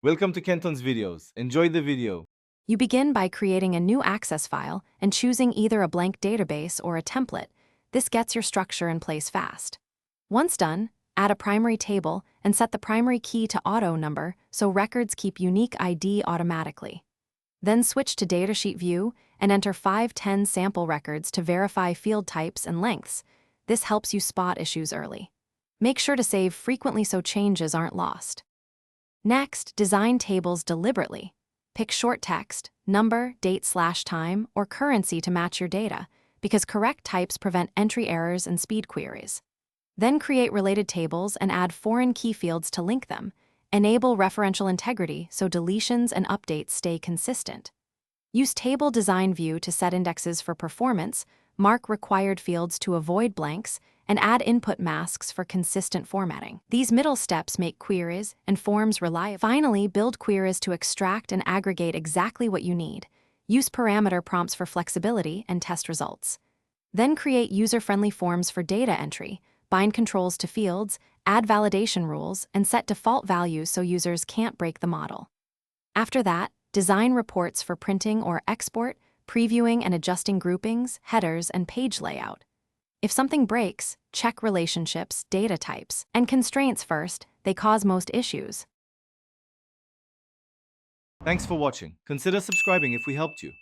Welcome to Kenton's videos. Enjoy the video. You begin by creating a new access file and choosing either a blank database or a template. This gets your structure in place fast. Once done, add a primary table and set the primary key to auto number so records keep unique ID automatically. Then switch to datasheet view and enter 5-10 sample records to verify field types and lengths. This helps you spot issues early. Make sure to save frequently so changes aren't lost. Next, design tables deliberately. Pick short text, number, date/time, or currency to match your data, because correct types prevent entry errors and speed queries. Then create related tables and add foreign key fields to link them. Enable referential integrity so deletions and updates stay consistent. Use Table Design View to set indexes for performance, mark required fields to avoid blanks, and add input masks for consistent formatting. These middle steps make queries and forms reliable. Finally, build queries to extract and aggregate exactly what you need. Use parameter prompts for flexibility and test results. Then create user-friendly forms for data entry, bind controls to fields, add validation rules, and set default values so users can't break the model. After that, design reports for printing or export, previewing and adjusting groupings, headers, and page layout. If something breaks, check relationships, data types, and constraints first. They cause most issues. Thanks for watching. Consider subscribing if we helped you.